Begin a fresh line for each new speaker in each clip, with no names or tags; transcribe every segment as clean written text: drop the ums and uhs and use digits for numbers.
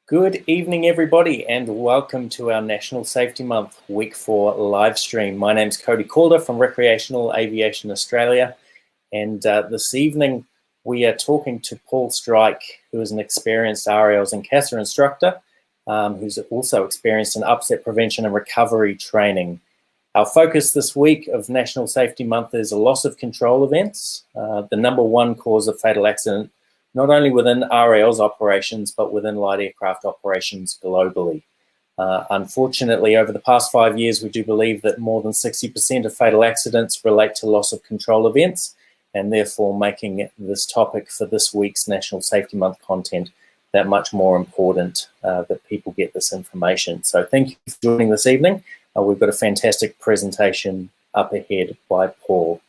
Good evening, everybody, and welcome to our National Safety Month Week 4 live stream. My name's Cody Calder from Recreational Aviation Australia, and this evening we are talking to Paul Strike, who is an experienced RAAus and CASA instructor, who's also experienced in upset prevention and recovery training. Our focus this week of National Safety Month is loss of control events, the #1 cause of fatal accident, not only within RAAus operations, but within light aircraft operations globally. Unfortunately, over the past 5 years, we do believe that more than 60% of fatal accidents relate to loss of control events, and therefore making this topic for this week's National Safety Month content that much more important that people get this information. So thank you for joining this evening. We've got a fantastic presentation up ahead by Paul.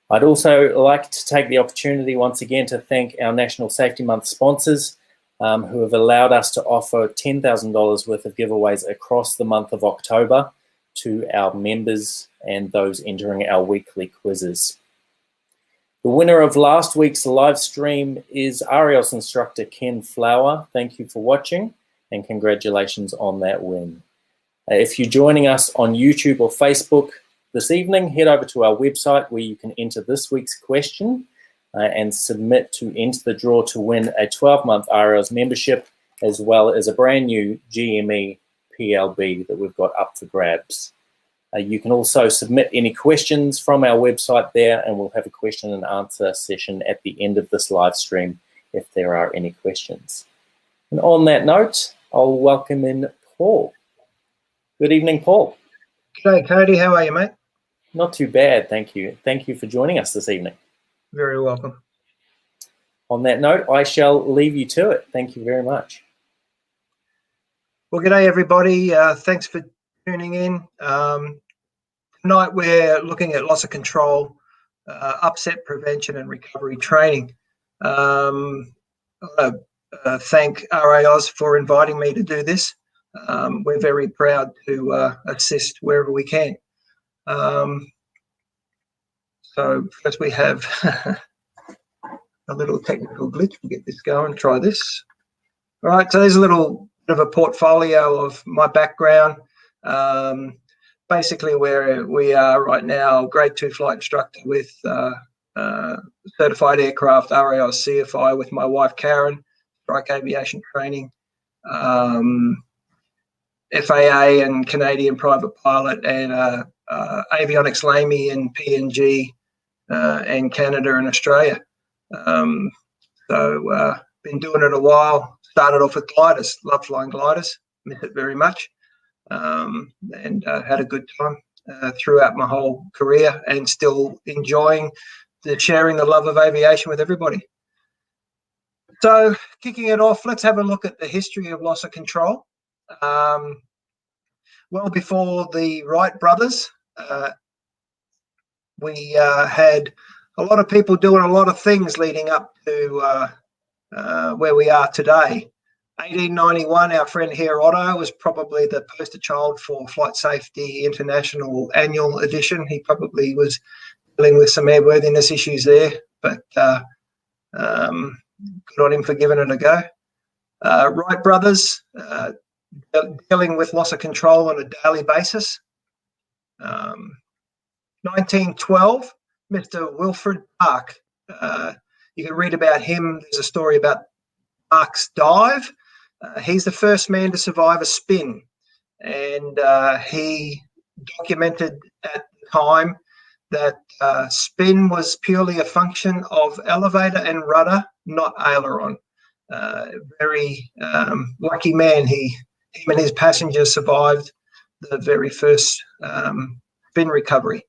I'd also like to take the opportunity once again to thank our National Safety Month sponsors who have allowed us to offer $10,000 worth of giveaways across the month of October to our members and those entering our weekly quizzes. The winner of last week's live stream is RAAus instructor Ken Flower. Thank you for watching and congratulations on that win. If you're joining us on YouTube or Facebook this evening, head over to our website where you can enter this week's question and submit to enter the draw to win a 12-month RAAus membership, as well as a brand new GME PLB that we've got up for grabs. You can also submit any questions from our website there, and we'll have a question and answer session at the end of this live stream if there are any questions. And on that note, I'll welcome in Paul. Good evening, Paul.
G'day, Cody. How are you, mate?
Not too bad, thank you. Thank you for joining us this evening.
Very welcome.
On that note, I shall leave you to it. Thank you very much.
Well, g'day, everybody. Thanks for tuning in. Tonight we're looking at loss of control, upset prevention and recovery training. I want to thank RAAus for inviting me to do this. We're very proud to assist wherever we can. So first we have a little technical glitch. We'll get this going, try this. All right, so there's a little bit of a portfolio of my background. Basically where we are right now, grade 2 flight instructor with certified aircraft, RAAus CFI with my wife Karen, Strike Aviation Training, FAA and Canadian private pilot, and avionics LAMI in PNG and Canada and Australia. Been doing it a while. Started off with gliders, love flying gliders, miss it very much, and had a good time throughout my whole career, and still enjoying sharing the love of aviation with everybody. So kicking it off, let's have a look at the history of loss of control. Well before the Wright brothers, we had a lot of people doing a lot of things leading up to where we are today. 1891, our friend here Otto was probably the poster child for Flight Safety International Annual Edition. He probably was dealing with some airworthiness issues there, but good on him for giving it a go. Wright brothers, dealing with loss of control on a daily basis. 1912, Mr. Wilfred Park. You can read about him. There's a story about Park's dive. He's the first man to survive a spin, and he documented at the time that spin was purely a function of elevator and rudder, not aileron. Very lucky man. Him and his passengers survived the very first spin recovery.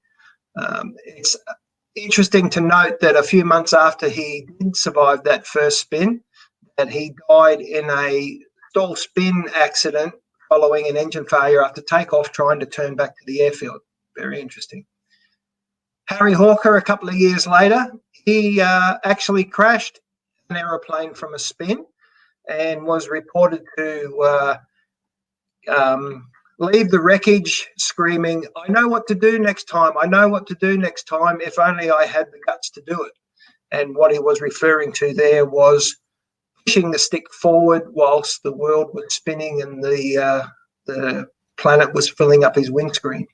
It's interesting to note that a few months after he did survive that first spin, that he died in a stall spin accident following an engine failure after takeoff, trying to turn back to the airfield. Very interesting. Harry Hawker, a couple of years later, he actually crashed an aeroplane from a spin and was reported to leave the wreckage screaming, "I know what to do next time. I know what to do next time. If only I had the guts to do it." And what he was referring to there was pushing the stick forward whilst the world was spinning and the planet was filling up his windscreen.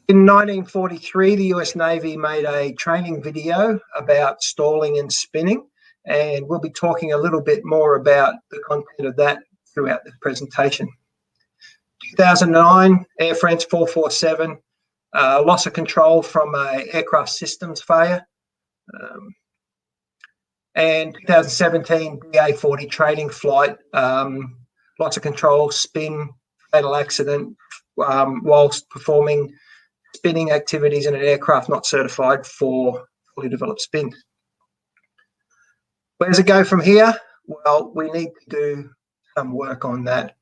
In 1943, the US Navy made a training video about stalling and spinning, and we'll be talking a little bit more about the content of that throughout the presentation. 2009, Air France 447, loss of control from an aircraft systems failure. And 2017, DA-40 training flight, loss of control, spin, fatal accident, whilst performing spinning activities in an aircraft not certified for fully developed spin. Where does it go from here? Well, we need to do some work on that.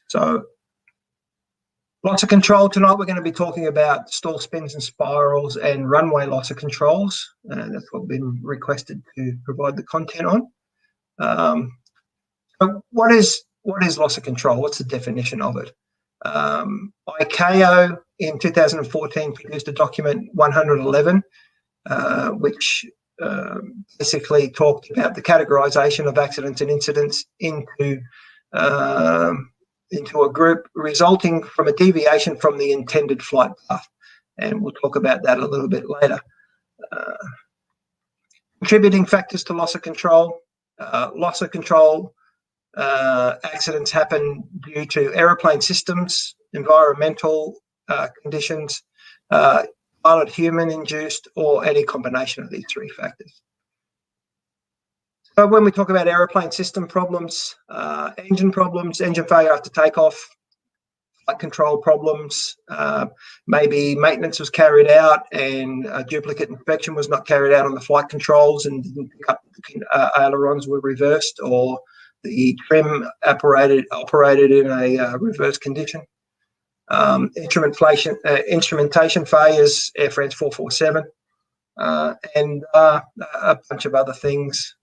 So loss of control tonight, we're going to be talking about stall spins and spirals and runway loss of controls. That's what we've been requested to provide the content on. So what is loss of control? What's the definition of it? ICAO in 2014 produced a document 111, which basically talked about the categorization of accidents and incidents into a group resulting from a deviation from the intended flight path. And we'll talk about that a little bit later. Contributing factors to loss of control. Loss of control accidents happen due to aeroplane systems, environmental conditions, pilot human-induced, or any combination of these three factors. So when we talk about aeroplane system problems, engine failure after takeoff, flight control problems, maybe maintenance was carried out and a duplicate inspection was not carried out on the flight controls and ailerons were reversed, or the trim operated in a reverse condition. Instrumentation failures, Air France 447, and a bunch of other things,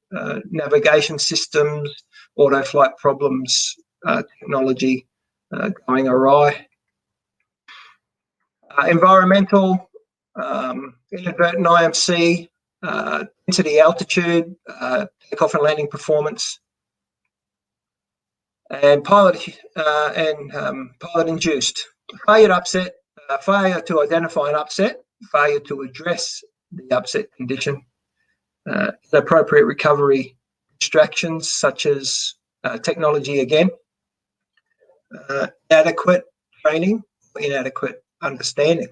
navigation systems, auto flight problems, technology going awry. Environmental, inadvertent IMC, density, altitude, takeoff and landing performance, and pilot induced. Failure to upset, failure to identify an upset, failure to address the upset condition, appropriate recovery distractions such as technology again, inadequate training, inadequate understanding,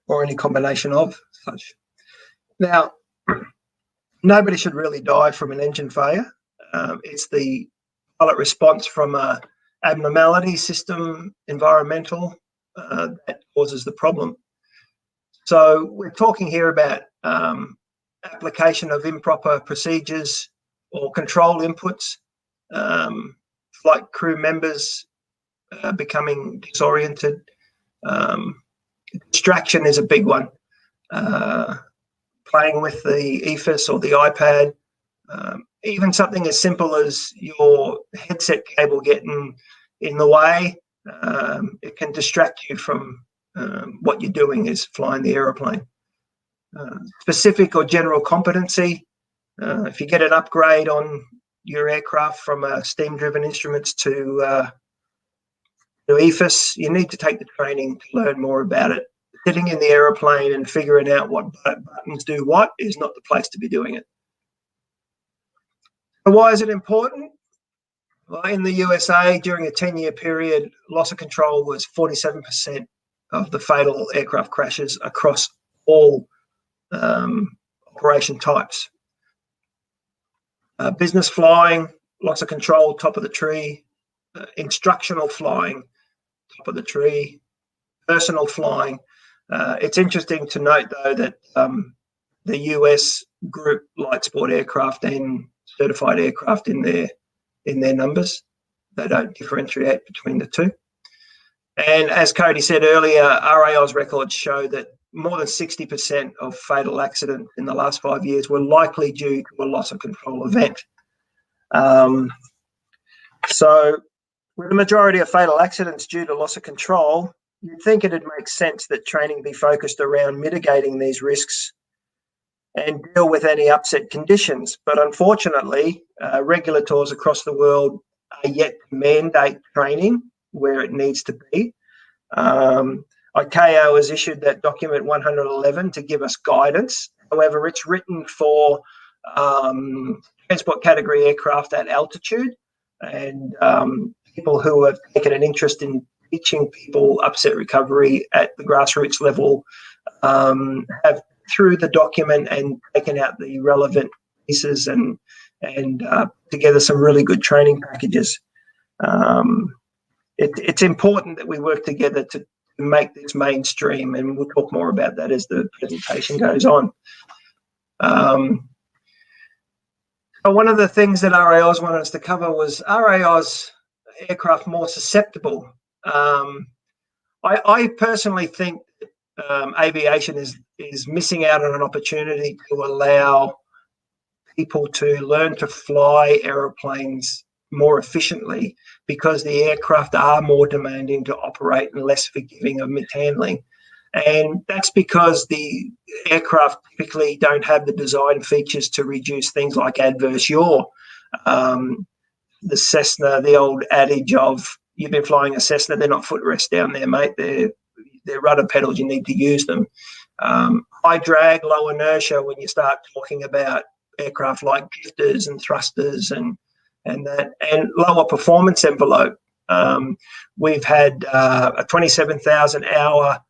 or any combination of such. Now, nobody should really die from an engine failure. It's the pilot response from a abnormality, system, environmental, that causes the problem. So we're talking here about application of improper procedures or control inputs, flight crew members becoming disoriented. Distraction is a big one. Playing with the EFIS or the iPad, even something as simple as your headset cable getting in the way, it can distract you from what you're doing is flying the aeroplane. Specific or general competency, if you get an upgrade on your aircraft from steam-driven instruments to EFIS, you need to take the training to learn more about it. Sitting in the aeroplane and figuring out what buttons do what is not the place to be doing it. So why is it important? Well, in the USA, during a 10-year period, loss of control was 47% of the fatal aircraft crashes across all operation types. Business flying, loss of control, top of the tree. Instructional flying, top of the tree. Personal flying. It's interesting to note, though, that the US group light sport aircraft and certified aircraft in their numbers. They don't differentiate between the two. And as Cody said earlier, RAAus records show that more than 60% of fatal accidents in the last 5 years were likely due to a loss of control event. So with the majority of fatal accidents due to loss of control, you'd think it'd make sense that training be focused around mitigating these risks and deal with any upset conditions. But unfortunately, regulators across the world are yet to mandate training where it needs to be. ICAO has issued that document 111 to give us guidance. However, it's written for transport category aircraft at altitude, and people who have taken an interest in teaching people upset recovery at the grassroots level have through the document and taken out the relevant pieces and together some really good training packages. It's important that we work together to make this mainstream, and we'll talk more about that as the presentation goes on. So one of the things that RAAus wanted us to cover was RAAus aircraft more susceptible. I personally think aviation is missing out on an opportunity to allow people to learn to fly aeroplanes more efficiently, because the aircraft are more demanding to operate and less forgiving of mishandling. And that's because the aircraft typically don't have the design features to reduce things like adverse yaw. The Cessna, the old adage of, you've been flying a Cessna, they're not footrest down there, mate. They're rudder pedals, you need to use them. High drag, low inertia, when you start talking about aircraft like drifters and thrusters and lower performance envelope. We've had a 27,000 hour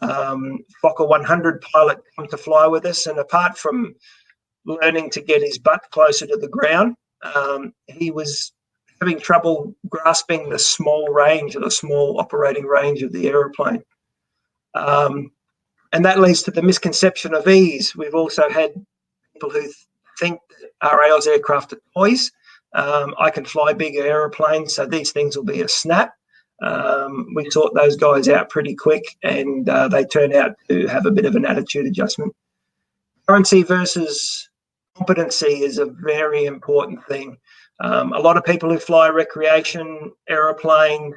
Fokker 100 pilot come to fly with us, and apart from learning to get his butt closer to the ground, he was having trouble grasping the small range, or the small operating range of the aeroplane. And that leads to the misconception of ease. We've also had people who think that RAAus aircraft are toys. I can fly bigger aeroplanes, so these things will be a snap. We taught those guys out pretty quick, and they turned out to have a bit of an attitude adjustment. Currency versus competency is a very important thing. A lot of people who fly recreation aeroplanes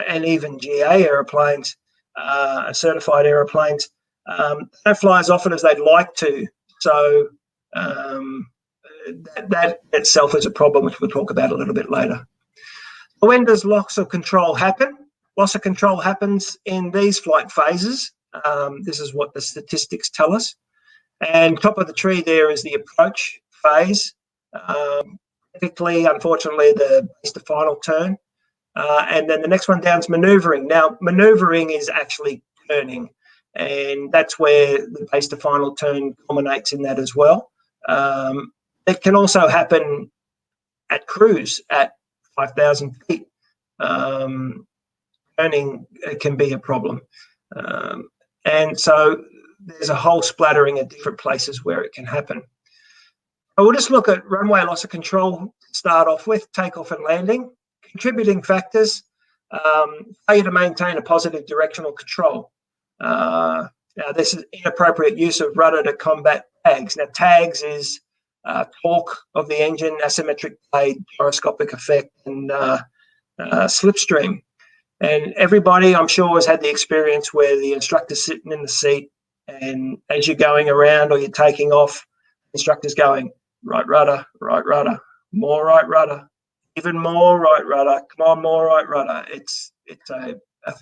and even GA aeroplanes, certified aeroplanes, don't fly as often as they'd like to. So that itself is a problem, which we'll talk about a little bit later. When does loss of control happen? Loss of control happens in these flight phases. This is what the statistics tell us. And top of the tree there is the approach phase. Typically, unfortunately, the base to final turn. And then the next one down is manoeuvring. Now, manoeuvring is actually turning, and that's where the base to final turn culminates in that as well. It can also happen at cruise at 5,000 feet. Turning can be a problem. And so there's a whole splattering of different places where it can happen. So we'll just look at runway loss of control to start off with, takeoff and landing. Contributing factors, failure to maintain a positive directional control. Now, this is inappropriate use of rudder to combat tags. Now, tags is torque of the engine, asymmetric blade, gyroscopic effect, and slipstream. And everybody, I'm sure, has had the experience where the instructor's sitting in the seat, and as you're going around or you're taking off, the instructor's going, right rudder, more right rudder, even more right rudder, come on, more right rudder. It's a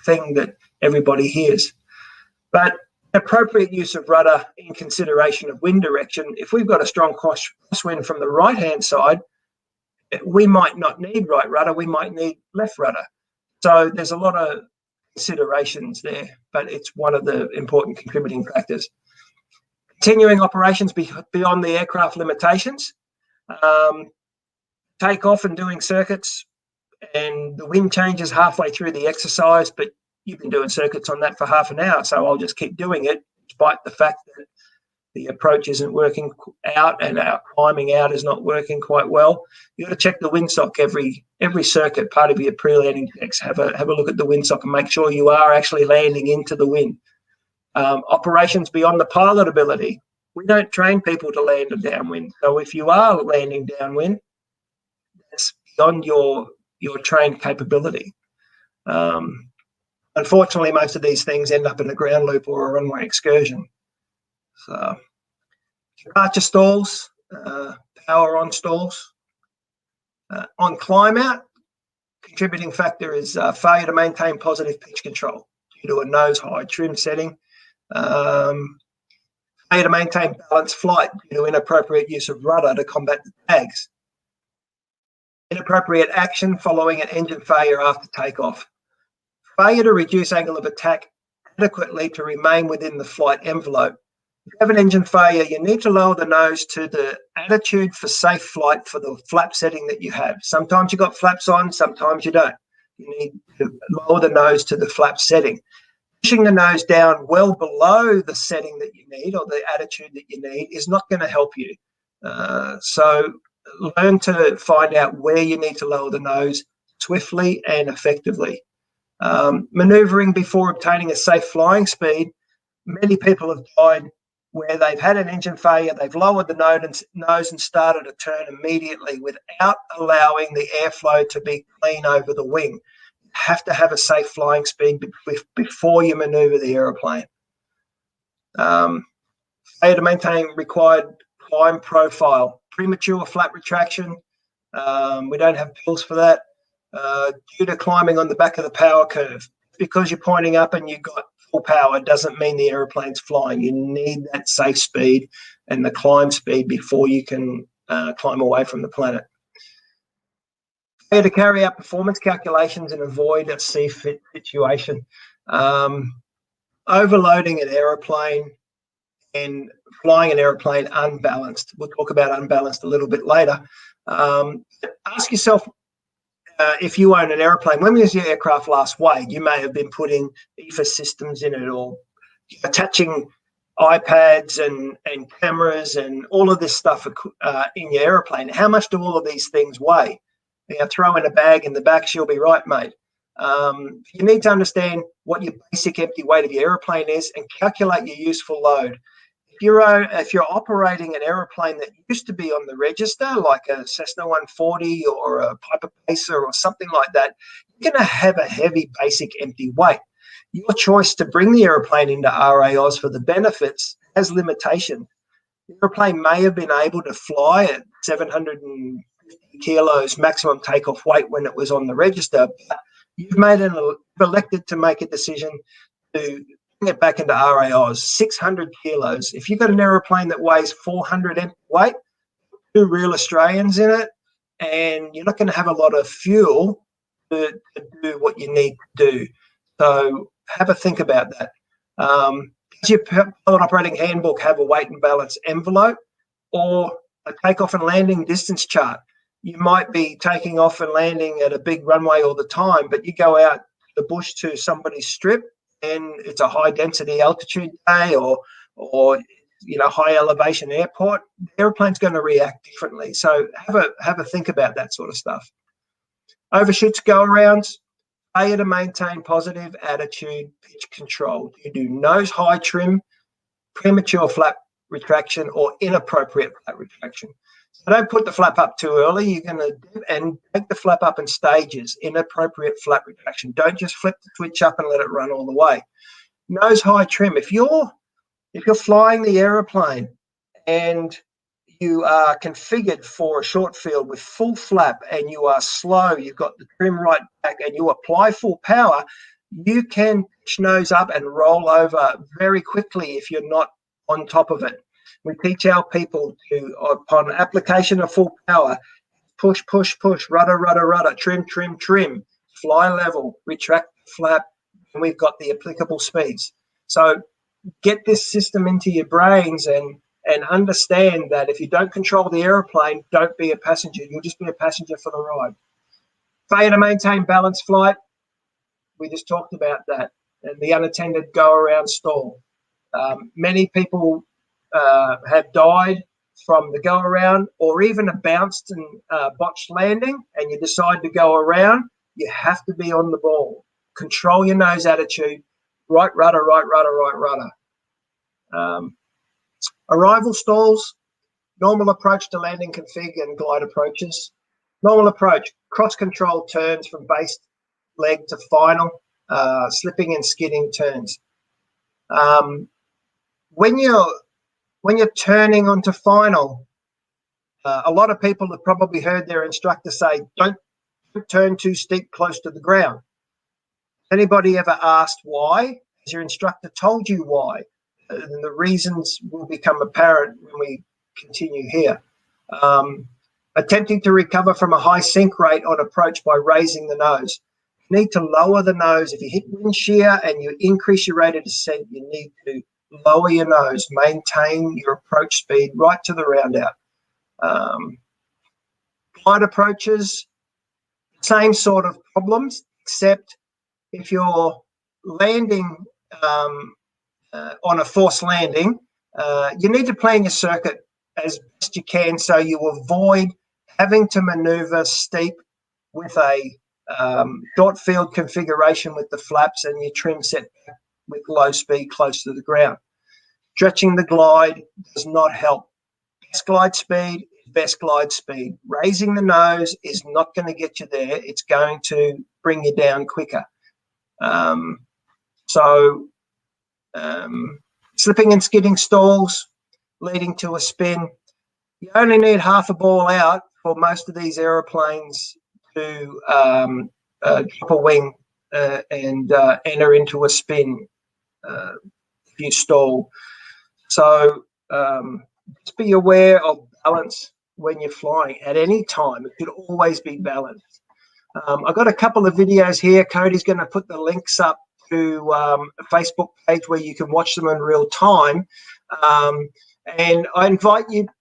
thing that everybody hears. But appropriate use of rudder in consideration of wind direction, if we've got a strong crosswind from the right-hand side, we might not need right rudder, we might need left rudder. So there's a lot of considerations there, but it's one of the important contributing factors. Continuing operations beyond the aircraft limitations. Take off and doing circuits, and the wind changes halfway through the exercise, but you've been doing circuits on that for half an hour, so I'll just keep doing it, despite the fact that the approach isn't working out and our climbing out is not working quite well. You've got to check the windsock every circuit. Part of your pre-landing checks, have a look at the windsock and make sure you are actually landing into the wind. Operations beyond the pilot ability. We don't train people to land downwind, so if you are landing downwind, that's beyond your trained capability. Unfortunately, most of these things end up in a ground loop or a runway excursion. So, departure stalls, power on stalls. On climb out, contributing factor is failure to maintain positive pitch control due to a nose high trim setting. Failure to maintain balanced flight due to inappropriate use of rudder to combat the tags. Inappropriate action following an engine failure after takeoff. Failure to reduce angle of attack adequately to remain within the flight envelope. If you have an engine failure, you need to lower the nose to the attitude for safe flight for the flap setting that you have. Sometimes you've got flaps on, sometimes you don't. You need to lower the nose to the flap setting. Pushing the nose down well below the setting that you need or the attitude that you need is not going to help you. So learn to find out where you need to lower the nose swiftly and effectively. Maneuvering before obtaining a safe flying speed. Many people have died where they've had an engine failure, they've lowered the nose and started a turn immediately without allowing the airflow to be clean over the wing. You have to have a safe flying speed before you maneuver the aeroplane. Failure to maintain required climb profile. Premature flap retraction. We don't have pills for that. Due to climbing on the back of the power curve. Because you're pointing up and you've got full power doesn't mean the aeroplane's flying. You need that safe speed and the climb speed before you can climb away from the planet. Failure to carry out performance calculations and avoid a C-fit situation. Overloading an aeroplane and flying an aeroplane unbalanced. We'll talk about unbalanced a little bit later. Ask yourself, if you own an aeroplane, when was your aircraft last weighed? You may have been putting EFA systems in it or attaching iPads and cameras and all of this stuff in your aeroplane. How much do all of these things weigh? Throw in a bag in the back, she'll be right, mate. You need to understand what your basic empty weight of your aeroplane is and calculate your useful load. If you're operating an aeroplane that used to be on the register, like a Cessna 140 or a Piper Pacer or something like that, you're going to have a heavy basic empty weight. Your choice to bring the aeroplane into RAAus for the benefits has limitations. The aeroplane may have been able to fly at 750 kilos maximum takeoff weight when it was on the register, but you've elected to make a decision to bring it back into RAAus, 600 kilos. If you've got an aeroplane that weighs 400 empty weight, 2 real Australians in it, and you're not going to have a lot of fuel to do what you need to do. So have a think about that. Does your pilot operating handbook have a weight and balance envelope or a takeoff and landing distance chart? You might be taking off and landing at a big runway all the time, but you go out the bush to somebody's strip and it's a high density altitude day or high elevation airport, the airplane's going to react differently. So have a think about that sort of stuff. Overshoots, go arounds, failure to maintain positive attitude, pitch control. You do nose high trim, premature flap retraction, or inappropriate flap retraction. So don't put the flap up too early. You're going to take the flap up in stages. Inappropriate flap retraction. Don't just flip the switch up and let it run all the way. Nose high trim. If you're flying the aeroplane and you are configured for a short field with full flap and you are slow, you've got the trim right back, and you apply full power, you can pitch nose up and roll over very quickly if you're not on top of it. We teach our people to, upon application of full power, push, push, push, rudder, rudder, rudder, trim, trim, trim, fly level, retract the flap, and we've got the applicable speeds. So get this system into your brains and understand that if you don't control the aeroplane, don't be a passenger. You'll just be a passenger for the ride. Failure to maintain balanced flight. We just talked about that. And the unattended go-around stall. Many people have died from the go-around or even a bounced and botched landing, and you decide to go around. You have to be on the ball. Control your nose attitude. Right rudder, right rudder, right rudder. Arrival stalls, normal approach to landing config and glide approaches. Normal approach, cross-control turns from base leg to final. slipping and skidding turns. When you're turning onto final, a lot of people have probably heard their instructor say, don't turn too steep close to the ground. Anybody ever asked why? Has your instructor told you why? And the reasons will become apparent when we continue here. Attempting to recover from a high sink rate on approach by raising the nose. You need to lower the nose. If you hit wind shear and you increase your rate of descent, you need to lower your nose, maintain your approach speed right to the round out. Glide approaches, same sort of problems, except if you're landing on a forced landing, you need to plan your circuit as best you can so you avoid having to maneuver steep with a short field configuration with the flaps and your trim set with low speed close to the ground. Stretching the glide does not help. Best glide speed is best glide speed. Raising the nose is not going to get you there. It's going to bring you down quicker. Slipping and skidding stalls leading to a spin. You only need half a ball out for most of these aeroplanes to drop a wing and enter into a spin if you stall. So just be aware of balance when you're flying at any time. It should always be balanced. I've got a couple of videos here. Cody's going to put the links up to a Facebook page where you can watch them in real time. And I invite you to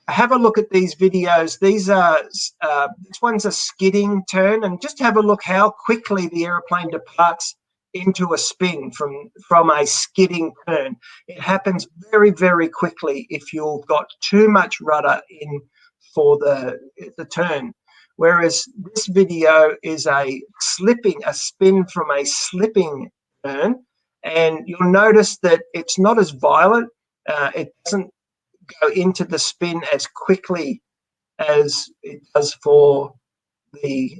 have a look at these videos. These are this one's a skidding turn, and just have a look how quickly the airplane departs into a spin from a skidding turn. It happens very, very quickly if you've got too much rudder in for the turn. Whereas this video is a spin from a slipping turn, and you'll notice that it's not as violent. It doesn't go into the spin as quickly as it does for the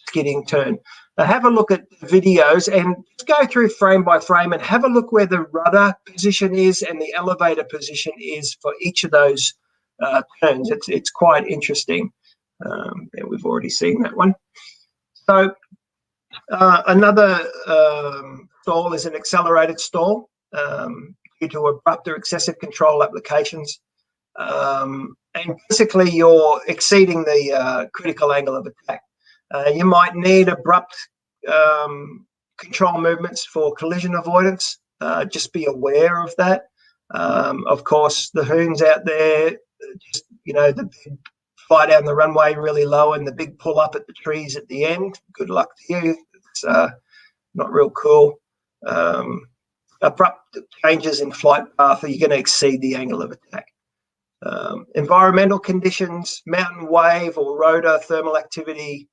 skidding turn. Now have a look at the videos and just go through frame by frame and have a look where the rudder position is and the elevator position is for each of those turns. It's quite interesting. We've already seen that one. So another stall is an accelerated stall due to abrupt or excessive control applications. And basically you're exceeding the critical angle of attack. You might need abrupt control movements for collision avoidance. Just be aware of that. Of course, the hoons out there, just, the big fly down the runway really low and the big pull up at the trees at the end. Good luck to you. It's not real cool. Abrupt changes in flight path, you're going to exceed the angle of attack. Environmental conditions, mountain wave or rotor, thermal activity,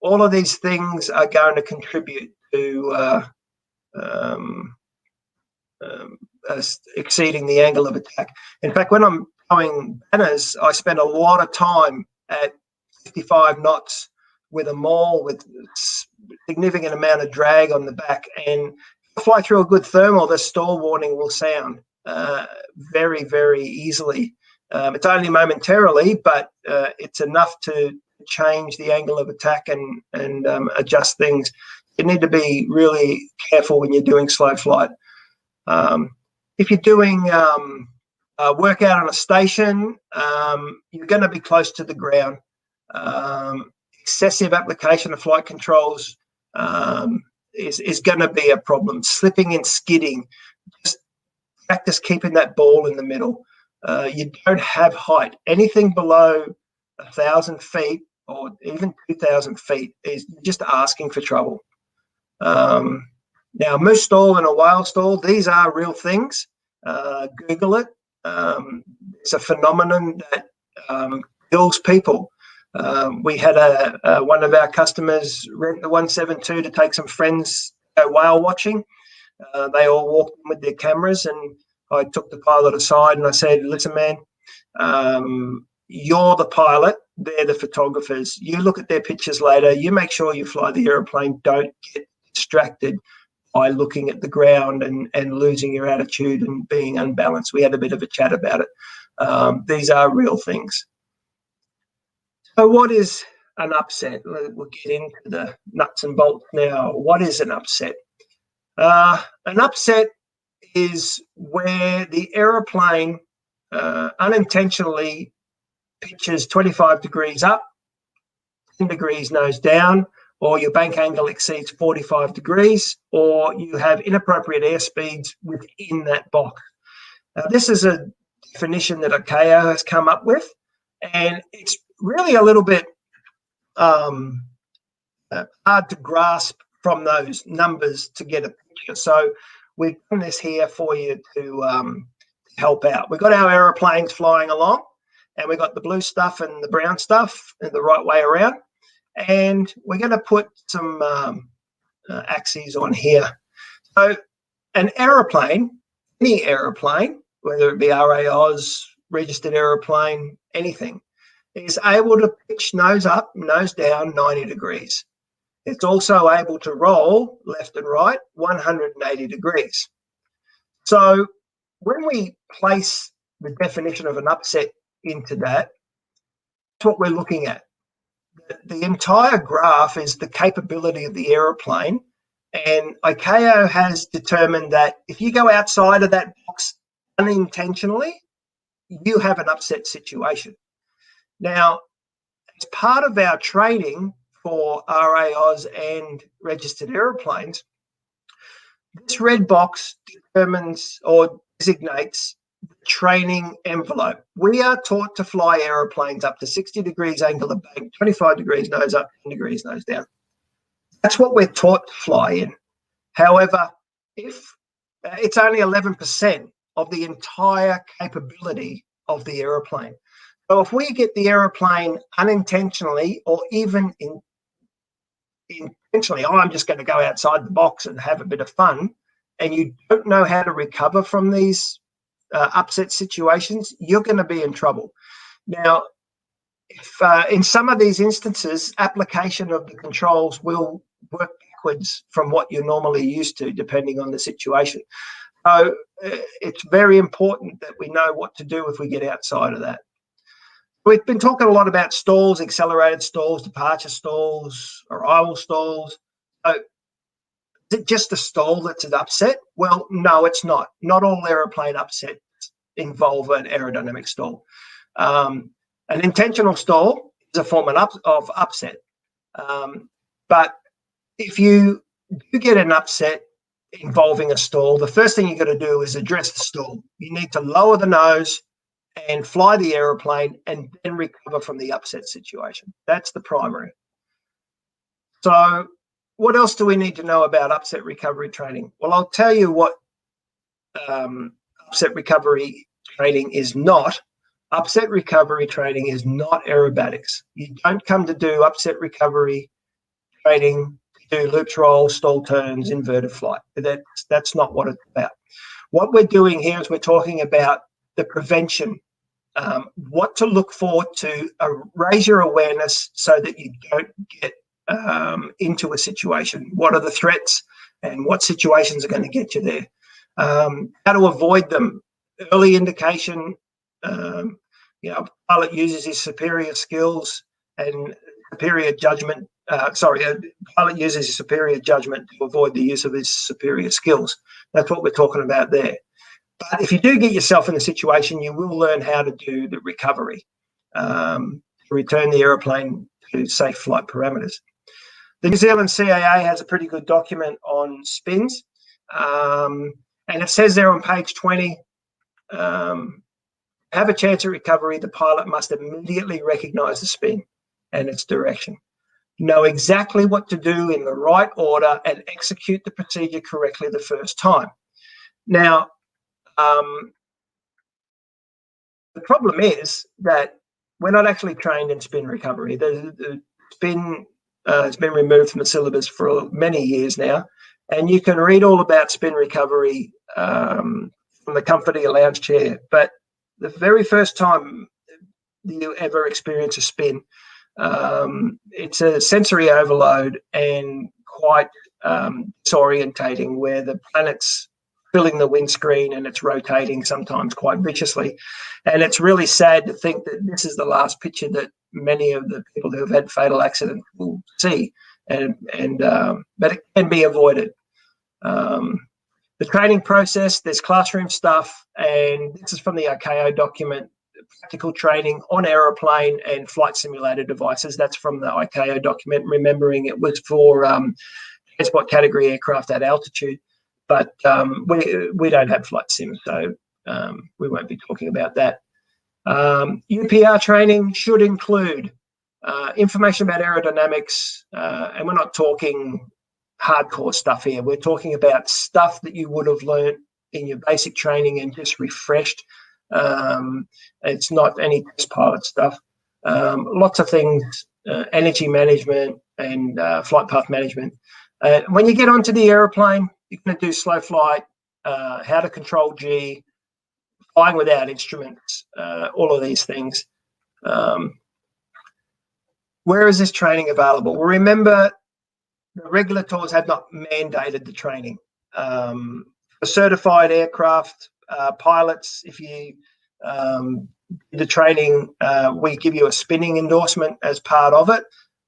all of these things are going to contribute to exceeding the angle of attack. In fact, when I'm going banners, I spend a lot of time at 55 knots with a maul with significant amount of drag on the back, and fly through a good thermal, the stall warning will sound very, very easily. It's only momentarily, but it's enough to change the angle of attack and adjust things. You need to be really careful when you're doing slow flight. If you're doing workout on a station, you're going to be close to the ground. Excessive application of flight controls is going to be a problem. Slipping and skidding, just practice keeping that ball in the middle. You don't have height. Anything below 1,000 feet or even 2,000 feet is just asking for trouble. Now, moose stall and a whale stall, these are real things. Google it. It's a phenomenon that kills people. We had one of our customers rent the 172 to take some friends whale watching. They all walked in with their cameras, and I took the pilot aside and I said, listen, man, you're the pilot, they're the photographers. You look at their pictures later, you make sure you fly the airplane, don't get distracted by looking at the ground and losing your attitude and being unbalanced. We had a bit of a chat about it. These are real things. So what is an upset? We'll get into the nuts and bolts now. What is an upset? An upset is where the aeroplane unintentionally pitches 25 degrees up, 10 degrees nose down, or your bank angle exceeds 45 degrees, or you have inappropriate airspeeds within that box. Now, this is a definition that RAAus has come up with, and it's really a little bit hard to grasp from those numbers to get a picture. So we've done this here for you to help out. We've got our aeroplanes flying along, and we've got the blue stuff and the brown stuff in the right way around. And we're going to put some axes on here. So an aeroplane, any aeroplane, whether it be RAAus, registered aeroplane, anything, is able to pitch nose up, nose down 90 degrees. It's also able to roll left and right 180 degrees. So when we place the definition of an upset into that, that's what we're looking at. The entire graph is the capability of the aeroplane, and RAAus has determined that if you go outside of that box unintentionally, you have an upset situation. Now, as part of our training for RAAus and registered aeroplanes, this red box determines or designates the training envelope. We are taught to fly aeroplanes up to 60 degrees angle of bank, 25 degrees nose up, 10 degrees nose down. That's what we're taught to fly in. However, if it's only 11% of the entire capability of the aeroplane. So if we get the aeroplane unintentionally or even intentionally, I'm just going to go outside the box and have a bit of fun, and you don't know how to recover from these upset situations, you're going to be in trouble. Now, if in some of these instances, application of the controls will work backwards from what you're normally used to, depending on the situation. So it's very important that we know what to do if we get outside of that. We've been talking a lot about stalls, accelerated stalls, departure stalls, arrival stalls. So is it just a stall that's an upset? Well, no, it's not. Not all aeroplane upsets involve an aerodynamic stall. An intentional stall is a form of upset. But if you do get an upset involving a stall, the first thing you've got to do is address the stall. You need to lower the nose and fly the aeroplane and then recover from the upset situation. That's the primary. So what else do we need to know about upset recovery training? Well, I'll tell you what upset recovery training is not. Upset recovery training is not aerobatics. You don't come to do upset recovery training to do loops, rolls, stall turns, inverted flight. That's not what it's about. What we're doing here is we're talking about the prevention, what to look for to raise your awareness so that you don't get into a situation. What are the threats and what situations are going to get you there? How to avoid them. Early indication, pilot uses his superior skills and superior judgment. Pilot uses his superior judgment to avoid the use of his superior skills. That's what we're talking about there. But if you do get yourself in a situation, you will learn how to do the recovery, to return the aeroplane to safe flight parameters. The New Zealand CAA has a pretty good document on spins, and it says there on page 20, have a chance at recovery, the pilot must immediately recognise the spin and its direction, know exactly what to do in the right order, and execute the procedure correctly the first time. Now, the problem is that we're not actually trained in spin recovery. The spin has been removed from the syllabus for many years now, and you can read all about spin recovery from the comfort of your lounge chair. But the very first time you ever experience a spin, it's a sensory overload and quite disorientating, where the planet's filling the windscreen and it's rotating sometimes quite viciously. And it's really sad to think that this is the last picture that many of the people who have had fatal accidents will see, but it can be avoided. The training process, there's classroom stuff, and this is from the RAAus document, practical training on aeroplane and flight simulator devices. That's from the RAAus document, remembering it was for transport category aircraft at altitude, but we don't have flight sim, so we won't be talking about that. UPR training should include information about aerodynamics, and we're not talking hardcore stuff here. We're talking about stuff that you would have learned in your basic training and just refreshed. It's not any test pilot stuff. Lots of things, energy management and flight path management. When you get onto the aeroplane, you're going to do slow flight, how to control G, flying without instruments, all of these things. Where is this training available? Well, remember, the regulators have not mandated the training. For certified aircraft pilots, if you the training, we give you a spinning endorsement as part of it,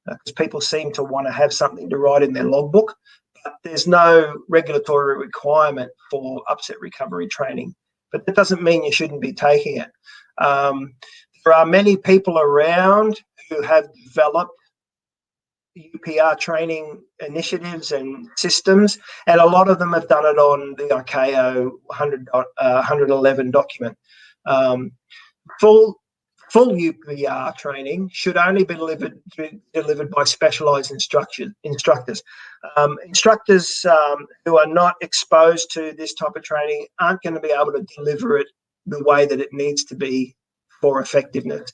because people seem to want to have something to write in their logbook. But there's no regulatory requirement for upset recovery training. But that doesn't mean you shouldn't be taking it. There are many people around who have developed UPR training initiatives and systems, and a lot of them have done it on the RAAus 111 document. Full UPR training should only be delivered by specialised instructors. Instructors who are not exposed to this type of training aren't going to be able to deliver it the way that it needs to be for effectiveness.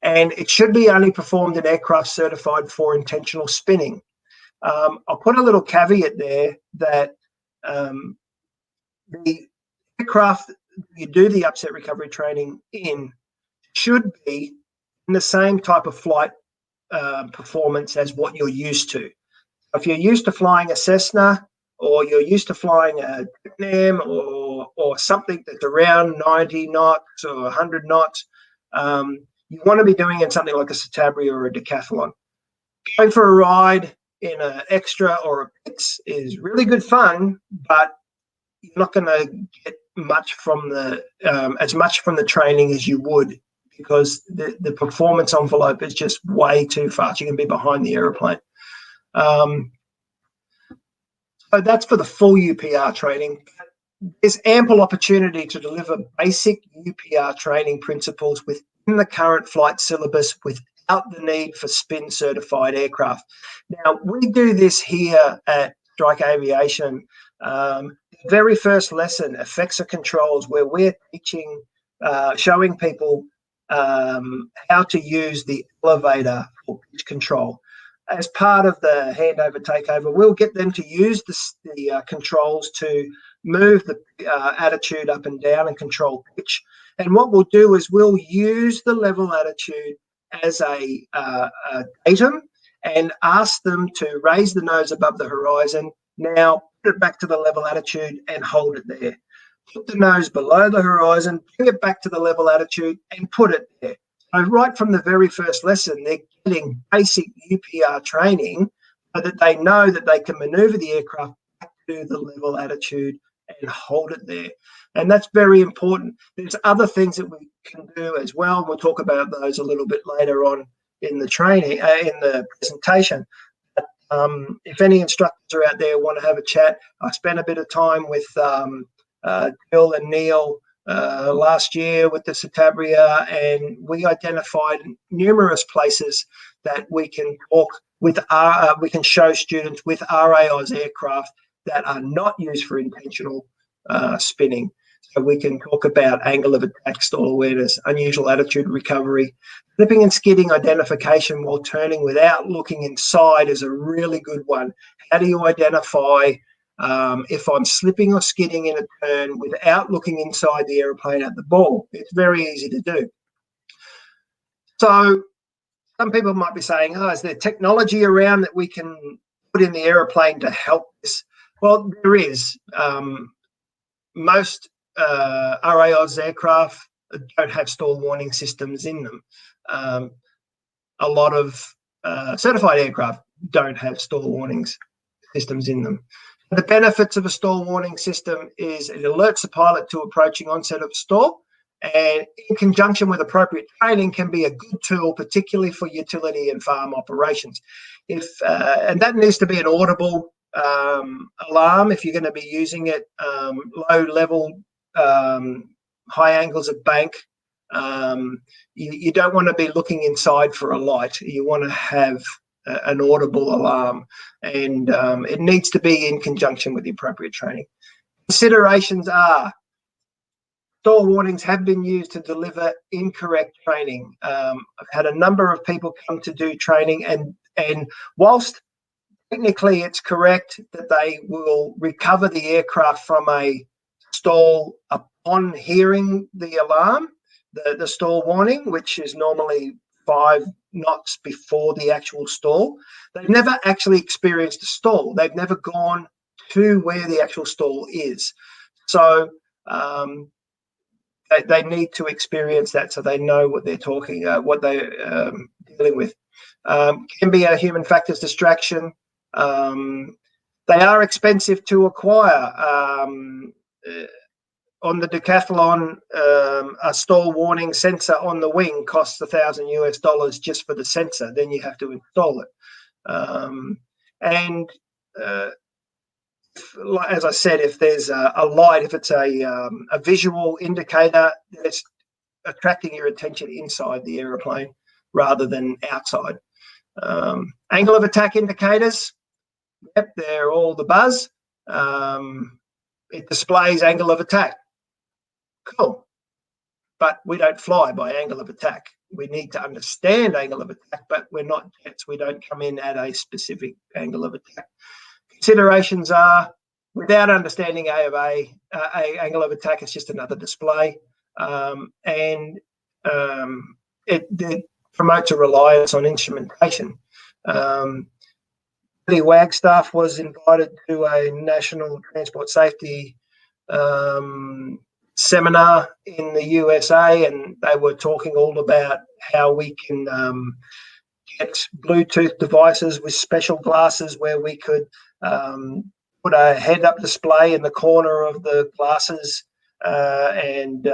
And it should be only performed in aircraft certified for intentional spinning. I'll put a little caveat there that the aircraft you do the upset recovery training in should be in the same type of flight performance as what you're used to. If you're used to flying a Cessna, or you're used to flying a Vietnam, or something that's around 90 knots or 100 knots, you want to be doing it something like a Citabria or a decathlon. Going for a ride in an extra or a Pitts is really good fun, but you're not going to get much from the as much from the training as you would, because the performance envelope is just way too fast. You can be behind the aeroplane. So that's for the full UPR training. There's ample opportunity to deliver basic UPR training principles within the current flight syllabus without the need for spin certified aircraft. Now, we do this here at Strike Aviation. The very first lesson, effects of controls, where we're teaching, showing people how to use the elevator for pitch control. As part of the handover takeover, we'll get them to use the controls to move the attitude up and down and control pitch. And what we'll do is we'll use the level attitude as a datum and ask them to raise the nose above the horizon. Now put it back to the level attitude and hold it there. Put the nose below the horizon, bring it back to the level attitude and put it there. So right from the very first lesson, they're getting basic UPR training so that they know that they can maneuver the aircraft back to the level attitude and hold it there. And that's very important. There's other things that we can do as well. We'll talk about those a little bit later on in the training, in the presentation. But, if any instructors are out there want to have a chat, I spent a bit of time with Bill and Neil last year with the Citabria, and we identified numerous places that we can talk with we can show students with RAAus aircraft that are not used for intentional spinning. So we can talk about angle of attack, stall awareness, unusual attitude recovery. Flipping and skidding identification while turning without looking inside is a really good one. How do you identify if I'm slipping or skidding in a turn without looking inside the aeroplane at the ball? It's very easy to do. So some people might be saying, oh, is there technology around that we can put in the aeroplane to help this? Well, there is. Most RAAus aircraft don't have stall warning systems in them. A lot of certified aircraft don't have stall warnings systems in them. The benefits of a stall warning system is it alerts the pilot to approaching onset of stall, and in conjunction with appropriate training can be a good tool, particularly for utility and farm operations. And that needs to be an audible alarm if you're going to be using it, low level, high angles of bank. You don't want to be looking inside for a light. You want to have an audible alarm, and it needs to be in conjunction with the appropriate training. Considerations are stall warnings have been used to deliver incorrect training. I've had a number of people come to do training, and whilst technically it's correct that they will recover the aircraft from a stall upon hearing the alarm, the stall warning, which is normally 5 knots before the actual stall, they've never actually experienced a stall. They've never gone to where the actual stall is. So they need to experience that so they know what they're talking, what they're dealing with. Can be a human factors distraction. They are expensive to acquire. On the Decathlon, a stall warning sensor on the wing costs $1,000 just for the sensor. Then you have to install it. As I said, if there's a light, if it's a visual indicator, it's attracting your attention inside the aeroplane rather than outside. Angle of attack indicators, yep, they're all the buzz. It displays angle of attack. Cool. But we don't fly by angle of attack. We need to understand angle of attack, but we're not jets. We don't come in at a specific angle of attack. Considerations are, without understanding A of A, angle of attack is just another display. It promotes a reliance on instrumentation. The Wagstaff was invited to a National Transport Safety seminar in the USA, and they were talking all about how we can get Bluetooth devices with special glasses where we could put a head-up display in the corner of the glasses, and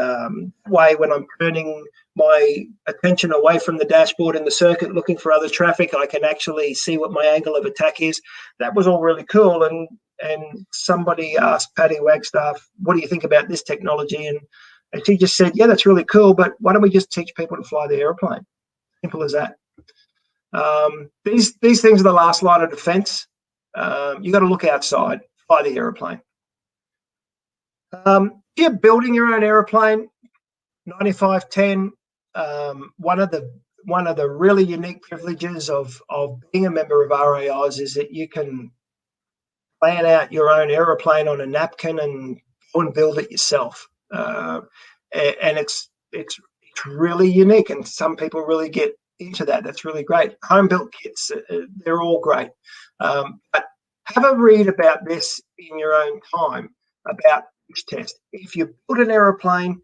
way when I'm turning my attention away from the dashboard in the circuit looking for other traffic, I can actually see what my angle of attack is. That was all really cool, and somebody asked Patty Wagstaff, what do you think about this technology? And she just said, yeah, that's really cool, but why don't we just teach people to fly the aeroplane? Simple as that. These things are the last line of defense. You got to look outside, fly the aeroplane. If you're building your own aeroplane, 9510, one of the really unique privileges of being a member of RAAus is that you can plan out your own aeroplane on a napkin and go and build it yourself. And it's really unique, and some people really get into that. That's really great. Home built kits, they're all great. But have a read about this in your own time about pitch test. If you build an aeroplane,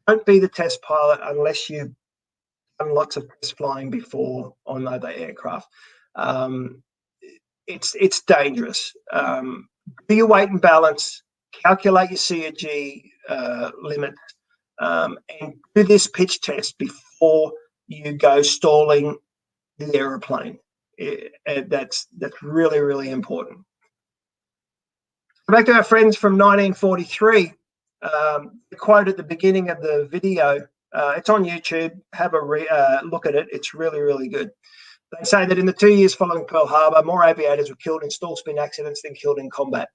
don't be the test pilot unless you've done lots of test flying before on other aircraft. It's dangerous. Do your weight and balance, calculate your C or G limit, and do this pitch test before you go stalling the aeroplane. That's really, really important. Back to our friends from 1943. The quote at the beginning of the video, it's on YouTube. Have a look at it. It's really, really good. They say that in the 2 years following Pearl Harbor, more aviators were killed in stall spin accidents than killed in combat.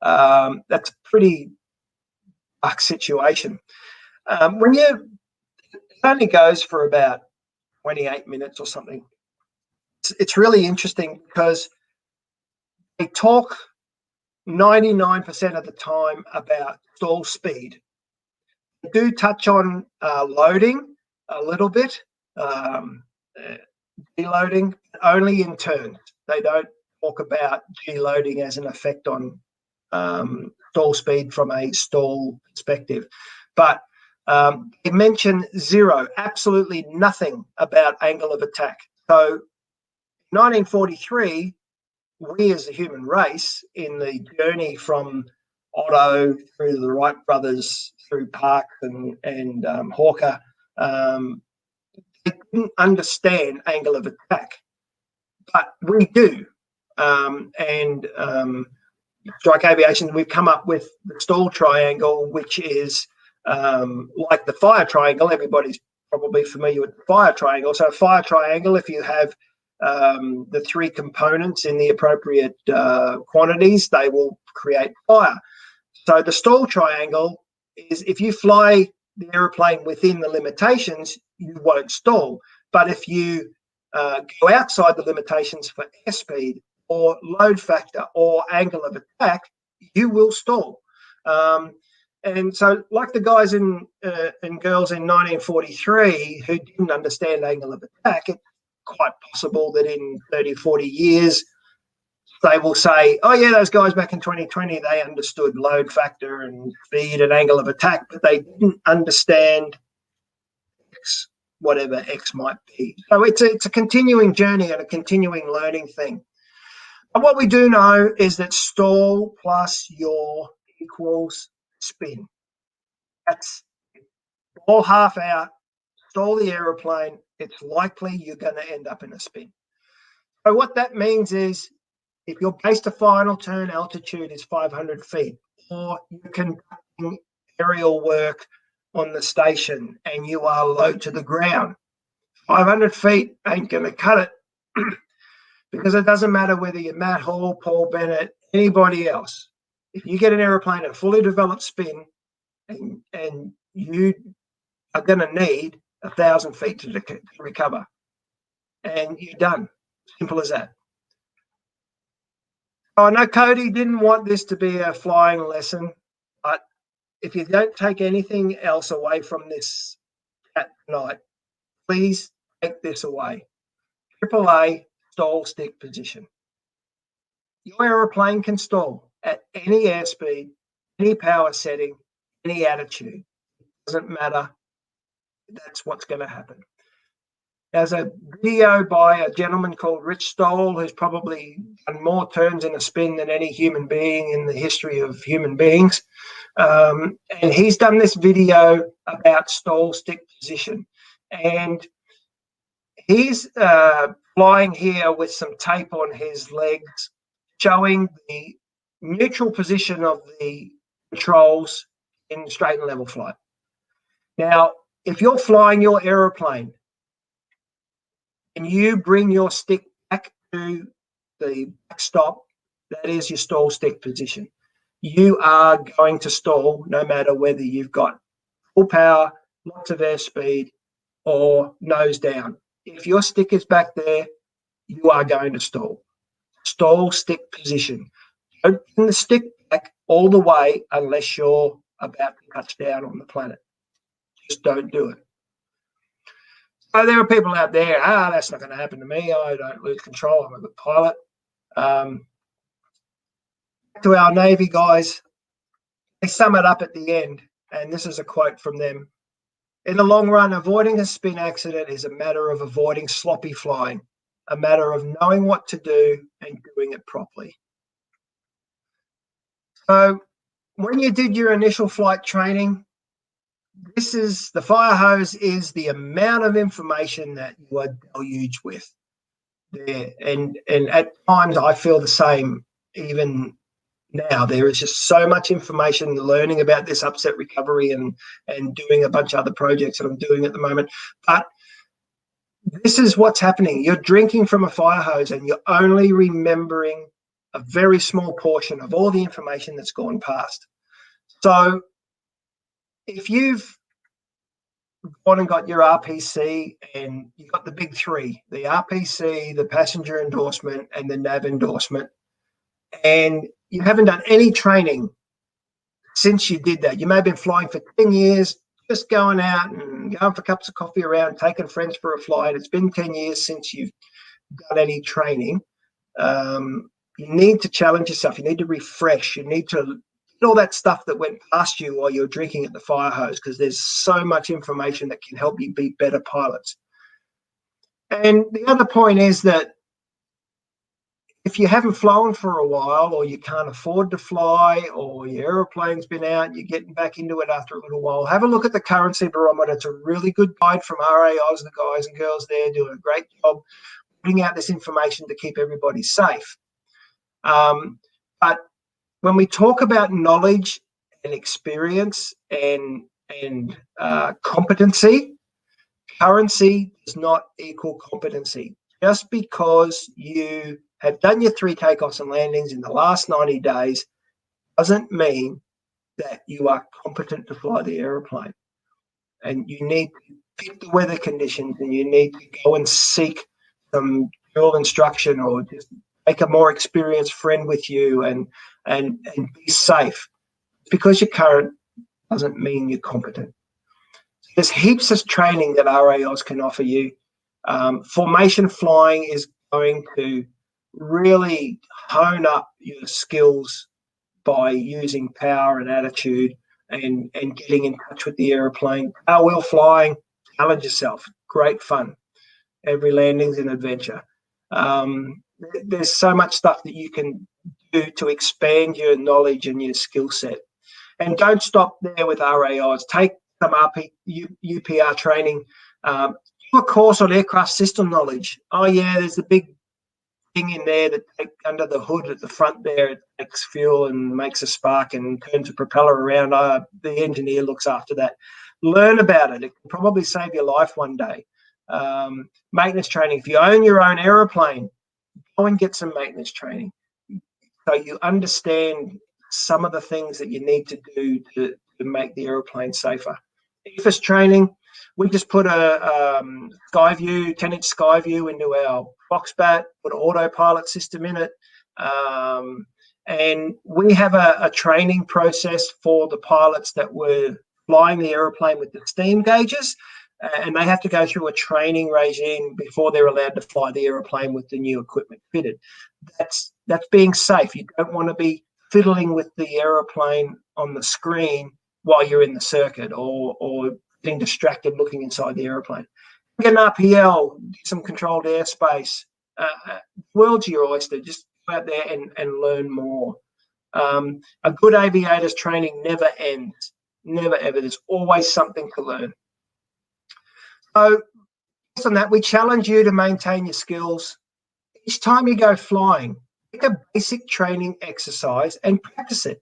That's a pretty dark situation. It only goes for about 28 minutes or something. It's really interesting because they talk 99% of the time about stall speed. They do touch on loading a little bit, deloading, only in turns. They don't talk about G loading as an effect on stall speed from a stall perspective. But it mentioned zero, absolutely nothing about angle of attack. So 1943, we as a human race, in the journey from Otto through the Wright brothers, through Parkes and Hawker, they didn't understand angle of attack, but we do. Strike Aviation, we've come up with the stall triangle, which is like the fire triangle. Everybody's probably familiar with the fire triangle. So a fire triangle, if you have the three components in the appropriate quantities, they will create fire. So the stall triangle is, if you fly the aeroplane within the limitations, you won't stall. But if you go outside the limitations for airspeed or load factor or angle of attack, you will stall. And so, like the guys and girls in 1943 who didn't understand angle of attack, it's quite possible that in 30, 40 years, they will say, oh yeah, those guys back in 2020, they understood load factor and speed and angle of attack, but they didn't understand X, whatever X might be. So it's a continuing journey and a continuing learning thing. And what we do know is that stall plus yaw equals spin. That's all half out, stall the aeroplane, it's likely you're going to end up in a spin. So what that means is, if your base to final turn altitude is 500 feet, or you're conducting aerial work on the station and you are low to the ground, 500 feet ain't going to cut it because it doesn't matter whether you're Matt Hall, Paul Bennett, anybody else. If you get an aeroplane at fully developed spin and you are going to need 1,000 feet to recover, and you're done. Simple as that. I know Cody didn't want this to be a flying lesson, but if you don't take anything else away from this at night, please take this away. AAA stall stick position. Your aeroplane can stall at any airspeed, any power setting, any attitude. It doesn't matter. That's what's going to happen. There's a video by a gentleman called Rich Stoll, who's probably done more turns in a spin than any human being in the history of human beings. And he's done this video about stall stick position. And he's flying here with some tape on his legs, showing the neutral position of the controls in straight and level flight. Now, if you're flying your aeroplane and you bring your stick back to the backstop, that is your stall stick position. You are going to stall no matter whether you've got full power, lots of airspeed, or nose down. If your stick is back there, you are going to stall. Stall stick position. Don't bring the stick back all the way unless you're about to touch down on the planet. Just don't do it. So there are people out there, that's not going to happen to me. I don't lose control. I'm a good pilot. To our Navy guys, they sum it up at the end, and this is a quote from them. In the long run, avoiding a spin accident is a matter of avoiding sloppy flying, a matter of knowing what to do and doing it properly. So when you did your initial flight training, this is the fire hose is the amount of information that you are deluged with there. And at times I feel the same even now. There is just so much information, learning about this upset recovery and doing a bunch of other projects that I'm doing at the moment. But this is what's happening. You're drinking from a fire hose and you're only remembering a very small portion of all the information that's gone past. So if you've gone and got your RPC and you've got the big three, the RPC, the passenger endorsement, and the NAV endorsement, and you haven't done any training since you did that, you may have been flying for 10 years, just going out and going for cups of coffee around, taking friends for a flight. It's been 10 years since you've done any training. You need to challenge yourself. You need to refresh. You need to all that stuff that went past you while you're drinking at the fire hose, because there's so much information that can help you be better pilots. And the other point is that if you haven't flown for a while, or you can't afford to fly, or your aeroplane's been out, you're getting back into it after a little while, have a look at the currency barometer. It's a really good guide from RAAus. The guys and girls there do a great job putting out this information to keep everybody safe. But when we talk about knowledge and experience and competency, currency does not equal competency. Just because you have done your 3 takeoffs and landings in the last 90 days doesn't mean that you are competent to fly the aeroplane. And you need to pick the weather conditions, and you need to go and seek some drill instruction, or just make a more experienced friend with you, and be safe. Because you're current doesn't mean you're competent. There's heaps of training that RAAus can offer you. Formation flying is going to really hone up your skills by using power and attitude, and getting in touch with the aeroplane. Power wheel flying, challenge yourself. Great fun. Every landing's an adventure. There's so much stuff that you can do to expand your knowledge and your skill set. And don't stop there with RAAus. Take some UPR training. Do a course on aircraft system knowledge. Oh yeah, there's a big thing in there that under the hood at the front there, it takes fuel and makes a spark and turns a propeller around. The engineer looks after that. Learn about it. It can probably save your life one day. Maintenance training. If you own your own aeroplane, go and get some maintenance training, so you understand some of the things that you need to do to make the aeroplane safer. EFIS training. We just put a Skyview, 10-inch Skyview into our Foxbat, put an autopilot system in it. And we have a training process for the pilots that were flying the aeroplane with the steam gauges, and they have to go through a training regime before they're allowed to fly the aeroplane with the new equipment fitted. That's being safe. You don't want to be fiddling with the aeroplane on the screen while you're in the circuit, or being distracted looking inside the aeroplane. Get an RPL, get some controlled airspace. World's your oyster. Just go out there and learn more. A good aviator's training never ends. Never, ever. There's always something to learn. So, based on that, we challenge you to maintain your skills. Each time you go flying, pick a basic training exercise and practice it.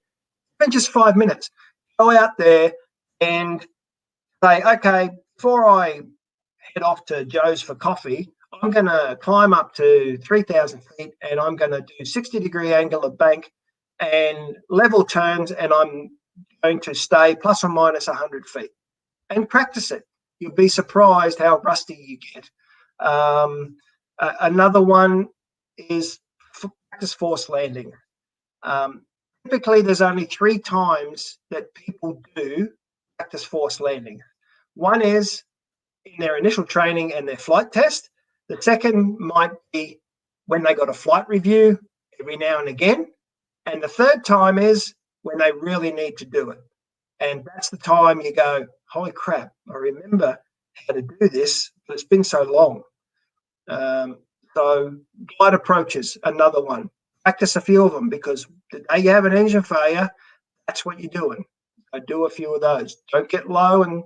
Even just 5 minutes. Go out there and say, okay, before I head off to Joe's for coffee, I'm going to climb up to 3,000 feet, and I'm going to do 60-degree angle of bank and level turns, and I'm going to stay plus or minus 100 feet, and practice it. You'll be surprised how rusty you get. Another one is practice forced landing. Typically, there's only 3 times that people do practice forced landing. One is in their initial training and their flight test. The second might be when they got a flight review every now and again. And the third time is when they really need to do it. And that's the time you go, holy crap, I remember how to do this, but it's been so long. So glide approaches, another one. Practice a few of them, because the day you have an engine failure, that's what you're doing. So do a few of those. Don't get low and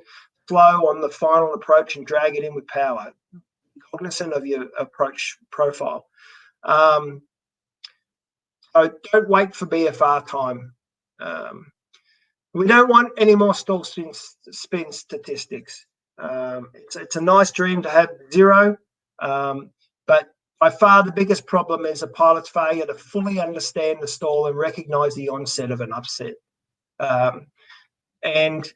slow on the final approach and drag it in with power. Be cognizant of your approach profile. So don't wait for BFR time. We don't want any more stall spin statistics. It's a nice dream to have 0, but by far the biggest problem is a pilot's failure to fully understand the stall and recognize the onset of an upset. And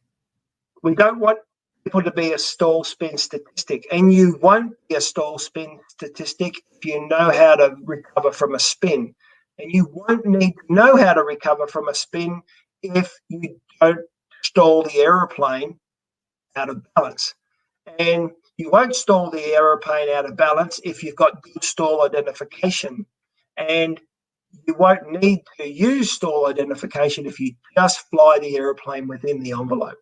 we don't want people to be a stall spin statistic, and you won't be a stall spin statistic if you know how to recover from a spin, and you won't need to know how to recover from a spin if you don't stall the aeroplane out of balance. And you won't stall the aeroplane out of balance if you've got good stall identification. And you won't need to use stall identification if you just fly the aeroplane within the envelope.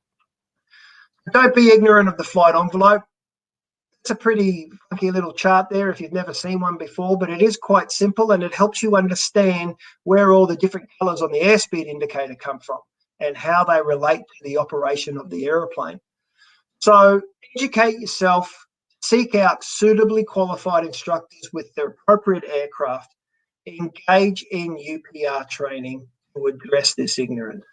Don't be ignorant of the flight envelope. It's a pretty funky little chart there if you've never seen one before, but it is quite simple and it helps you understand where all the different colours on the airspeed indicator come from and how they relate to the operation of the aeroplane. So educate yourself, seek out suitably qualified instructors with the appropriate aircraft, engage in UPR training to address this ignorance.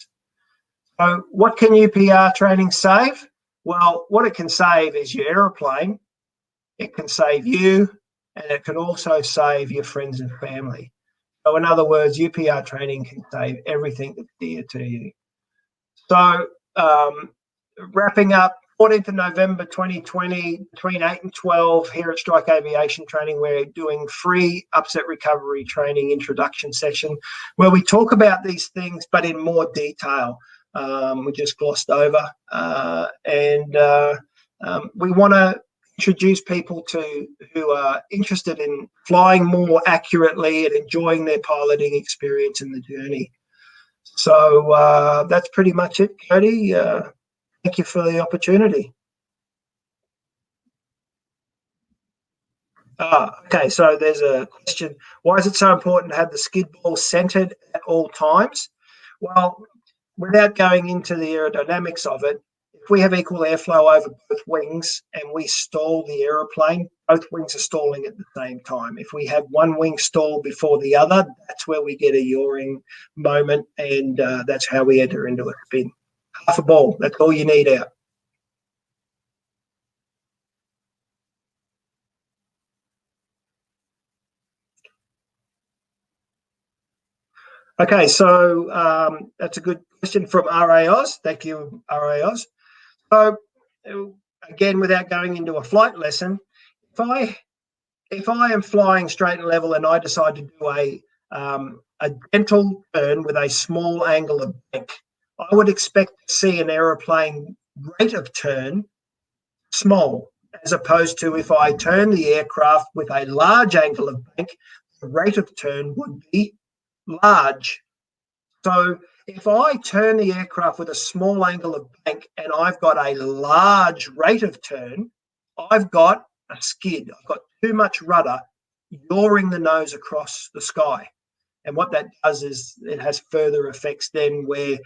So what can UPR training save? Well, what it can save is your aeroplane, it can save you, and it can also save your friends and family. So in other words, UPR training can save everything that's dear to you. So wrapping up, 14th of November 2020, between 8 and 12 here at Strike Aviation Training, we're doing free upset recovery training introduction session where we talk about these things but in more detail. We just glossed over we want to introduce people who are interested in flying more accurately and enjoying their piloting experience in the journey. So that's pretty much it, Cody. Thank you for the opportunity. Okay, so there's a question. Why is it so important to have the skid ball centered at all times? Well, without going into the aerodynamics of it, if we have equal airflow over both wings and we stall the aeroplane, both wings are stalling at the same time. If we have one wing stall before the other, that's where we get a yawing moment, and that's how we enter into a spin. Half a ball, that's all you need out. Okay, so that's a good question from RAAus. Thank you, RAAus. So again, without going into a flight lesson, if I am flying straight and level and I decide to do a gentle turn with a small angle of bank, I would expect to see an aeroplane rate of turn small, as opposed to if I turn the aircraft with a large angle of bank, the rate of turn would be large. So if I turn the aircraft with a small angle of bank and I've got a large rate of turn, I've got a skid. I've got too much rudder yawing the nose across the sky. And what that does is it has further effects then where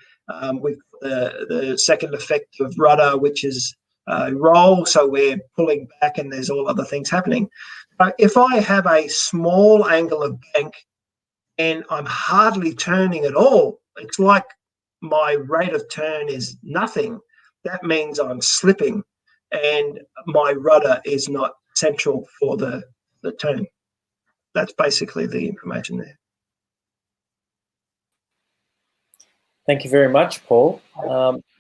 we've got the second effect of rudder, which is roll. So we're pulling back and there's all other things happening. If I have a small angle of bank and I'm hardly turning at all, it's like my rate of turn is nothing. That means I'm slipping and my rudder is not central for the turn. That's basically the information there.
Thank you very much, Paul.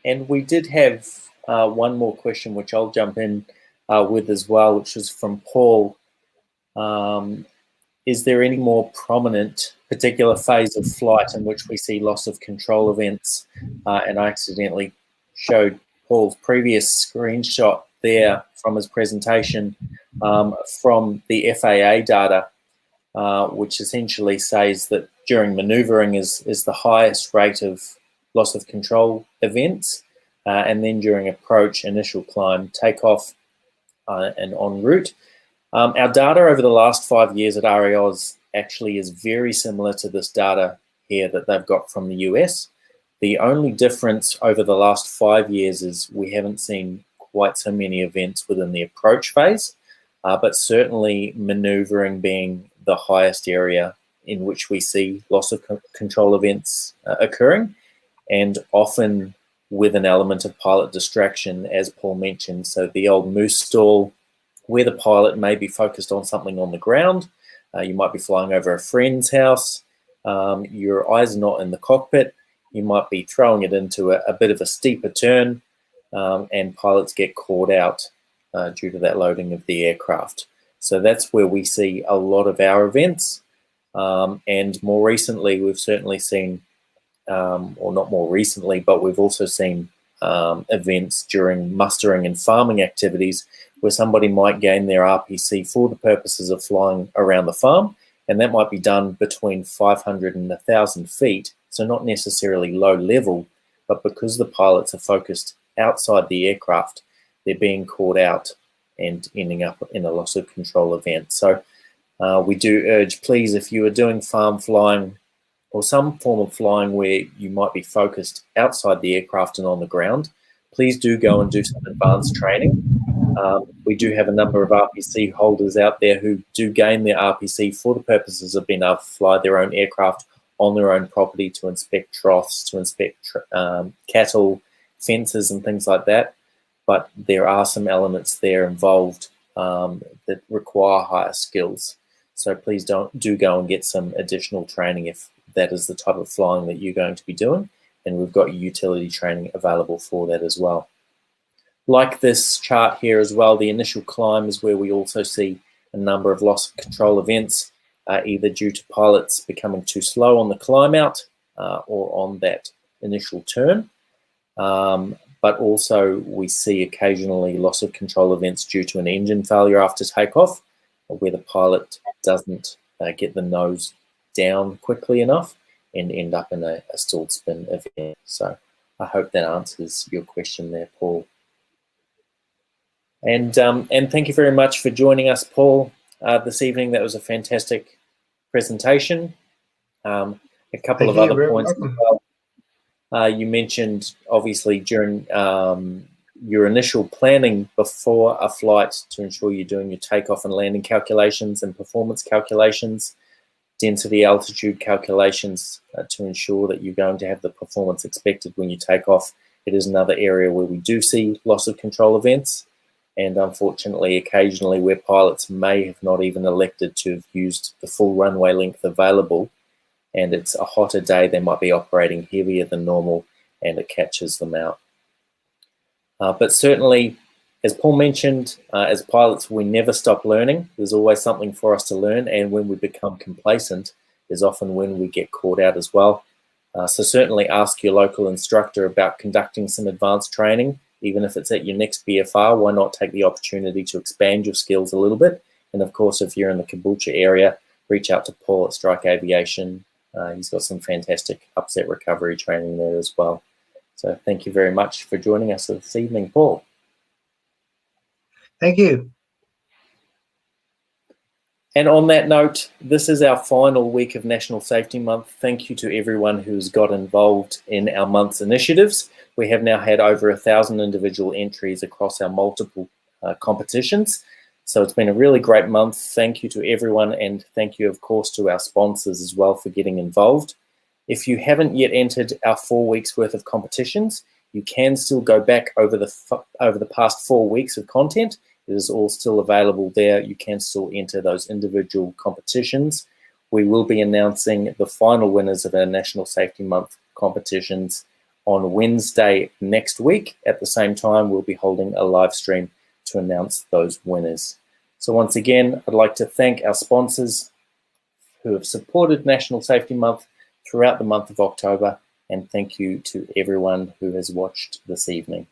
And we did have one more question, which I'll jump in with as well, which was from Paul. Is there any more prominent particular phase of flight in which we see loss of control events? And I accidentally showed Paul's previous screenshot there from his presentation from the FAA data, which essentially says that during maneuvering is the highest rate of loss of control events, and then during approach, initial climb, takeoff, and en route. Our data over the last 5 years at RAAus actually is very similar to this data here that they've got from the US. The only difference over the last 5 years is we haven't seen quite so many events within the approach phase, but certainly maneuvering being the highest area in which we see loss of control events occurring, and often with an element of pilot distraction, as Paul mentioned. So the old moose stall, where the pilot may be focused on something on the ground. You might be flying over a friend's house. Your eyes are not in the cockpit. You might be throwing it into a bit of a steeper turn, and pilots get caught out due to that loading of the aircraft. So that's where we see a lot of our events. And more recently, we've certainly seen, or not more recently, but we've also seen events during mustering and farming activities where somebody might gain their RPC for the purposes of flying around the farm and that might be done between 500 and 1,000 feet, so not necessarily low level, but because the pilots are focused outside the aircraft, they're being caught out and ending up in a loss of control event. So we do urge, please, if you are doing farm flying or some form of flying where you might be focused outside the aircraft and on the ground, please do go and do some advanced training. We do have a number of RPC holders out there who do gain their RPC for the purposes of being able to fly their own aircraft on their own property to inspect troughs, to inspect cattle, fences and things like that. But there are some elements there involved that require higher skills. So please do go and get some additional training if that is the type of flying that you're going to be doing. And we've got utility training available for that as well. Like this chart here as well, the initial climb is where we also see a number of loss of control events, either due to pilots becoming too slow on the climb out or on that initial turn. But also we see occasionally loss of control events due to an engine failure after takeoff, where the pilot doesn't get the nose down quickly enough and end up in a stalled spin event. So I hope that answers your question there, Paul. And thank you very much for joining us, Paul, this evening. That was a fantastic presentation. A couple of other points as well. You mentioned, obviously, during your initial planning before a flight to ensure you're doing your takeoff and landing calculations and performance calculations, density, altitude calculations to ensure that you're going to have the performance expected when you take off. It is another area where we do see loss of control events. And unfortunately, occasionally where pilots may have not even elected to have used the full runway length available, and it's a hotter day, they might be operating heavier than normal, and it catches them out. But certainly, as Paul mentioned, as pilots, we never stop learning. There's always something for us to learn, and when we become complacent is often when we get caught out as well. So certainly ask your local instructor about conducting some advanced training. Even if it's at your next BFR, why not take the opportunity to expand your skills a little bit? And of course, if you're in the Caboolture area, reach out to Paul at Strike Aviation. He's got some fantastic upset recovery training there as well. So thank you very much for joining us this evening, Paul.
Thank you.
And on that note, this is our final week of National Safety Month. Thank you to everyone who's got involved in our month's initiatives. We have now had over 1,000 individual entries across our multiple competitions. So it's been a really great month. Thank you to everyone, and thank you, of course, to our sponsors as well for getting involved. If you haven't yet entered our 4 weeks worth of competitions, you can still go back over the past 4 weeks of content. It is all still available there. You can still enter those individual competitions. We will be announcing the final winners of our National Safety Month competitions on Wednesday next week. At the same time, we'll be holding a live stream to announce those winners. So once again, I'd like to thank our sponsors who have supported National Safety Month throughout the month of October, and thank you to everyone who has watched this evening.